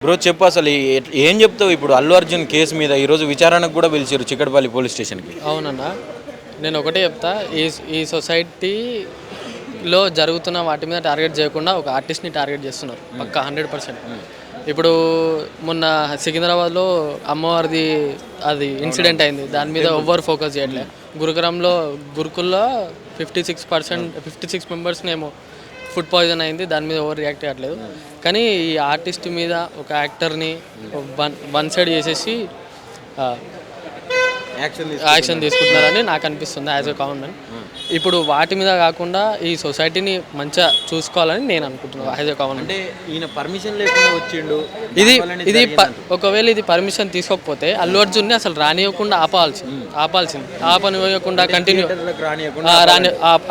Bro చెప్పు అసలు ఏం చెప్తావు ఇప్పుడు అల్లు అర్జున్ కేసు మీద ఈరోజు విచారణకు కూడా పిలిచారు చిక్కడపల్లి పోలీస్ స్టేషన్కి. అవునన్నా, నేను ఒకటే చెప్తా. ఈ ఈ సొసైటీలో జరుగుతున్న వాటి మీద టార్గెట్ చేయకుండా ఒక ఆర్టిస్ట్ని టార్గెట్ చేస్తున్నారు పక్కా 100%. ఇప్పుడు మొన్న సికింద్రాబాద్లో అమ్మవారిది అది ఇన్సిడెంట్ అయింది, దాని మీద ఎవ్వరు ఫోకస్ చేయట్లేదు. గురుకుల్లో 56 మెంబర్స్ని ఏమో ఫుడ్ పాయిజన్ అయింది, దాని మీద ఎవరు రియాక్ట్ అవ్వట్లేదు. కానీ ఈ ఆర్టిస్ట్ మీద ఒక యాక్టర్ని వన్ సైడ్ చేసేసి యాక్షన్ తీసుకుంటున్నారని నాకు అనిపిస్తుంది యాజ్ ఎ కామన్ మ్యాన్. ఇప్పుడు వాటి మీద కాకుండా ఈ సొసైటీని మంచిగా చూసుకోవాలని నేను అనుకుంటున్నాను యాజ్ ఎ కామన్. అంటే ఈయన పర్మిషన్ లేకుండా వచ్చిండు, ఇది ఒకవేళ ఇది పర్మిషన్ తీసుకోకపోతే అల్లు అర్జున్ని అసలు రానియకుండా ఆపాల్సింది ఆపనివ్వకుండా కంటిన్యూ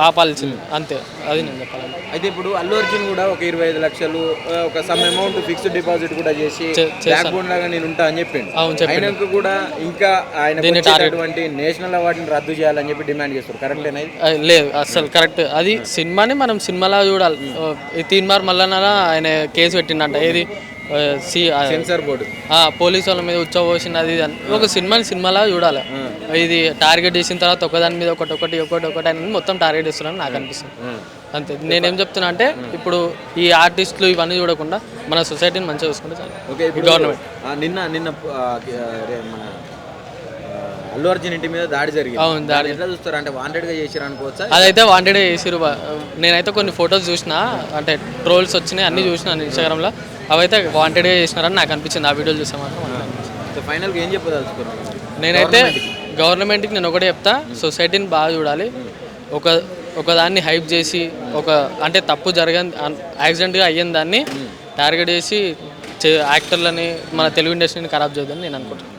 ఆపాల్సింది అంతే. అది నేను చెప్పాలి. అయితే ఇప్పుడు అల్లు అర్జున్ కూడా ఒక 25 లక్షలు ఒక సమ్ అమౌంట్ ఫిక్స్డ్ డిపాజిట్ కూడా చేసి బ్యాక్ బోన్ లాగా నేను ఉంటా అని చెప్పిండు. ఆయనకు కూడా ఇంకా ఆయన అటువంటి నేషనల్ అవార్డుని రద్దు చేయాలని చెప్పి డిమాండ్ చేస్తారు. కరెక్టేనా? లేదు, అసలు కరెక్ట్. అది సినిమాని మనం సినిమాలా చూడాలి. 3 బార్ మళ్ళా ఆయన కేసు పెట్టిండంట, ఏది సెన్సార్ బోర్డు పోలీసు వాళ్ళ మీద ఉచ్చబోసినది. ఒక సినిమాని సినిమాలా చూడాలి. ఇది టార్గెట్ చేసిన తర్వాత ఒకదాని మీద ఒకటి అని మొత్తం టార్గెట్ చేస్తున్నారని నాకు అనిపిస్తుంది అంతే. నేనేం చెప్తున్నా అంటే ఇప్పుడు ఈ ఆర్టిస్టులు ఇవన్నీ చూడకుండా మన సొసైటీని మంచిగా చూసుకుంటే చాలు. గవర్నమెంట్ నిన్న అల్లు అర్జున్ ఇంటి మీద దాడి జరిగింది. అవును, దాడి ఎట్లా చూస్తారు? అంటే వాంటెడ్గా చేసిరు అనుకోవచ్చా? అదైతే వాంటెడ్గా చేసిరు. నేనైతే కొన్ని ఫొటోస్ చూసిన, అంటే ట్రోల్స్ వచ్చినాయి, అన్నీ చూసిన ఇన్స్టాగ్రామ్లో. అవైతే వాంటెడ్గా చేసినారని నాకు అనిపించింది. ఆ వీడియోలు చూస్తే మాత్రం ఫైనల్గా ఏం చెప్పదలుచుకున్నాను? నేనైతే గవర్నమెంట్కి నేను ఒకటే చెప్తా, సొసైటీని బాగా చూడాలి. ఒకదాన్ని హైప్ చేసి అంటే తప్పు యాక్సిడెంట్గా అయ్యింది దాన్ని టార్గెట్ చేసి యాక్టర్లని మన తెలుగు ఇండస్ట్రీని ఖరాబ్ చేయొద్దని నేను అనుకుంటున్నాను.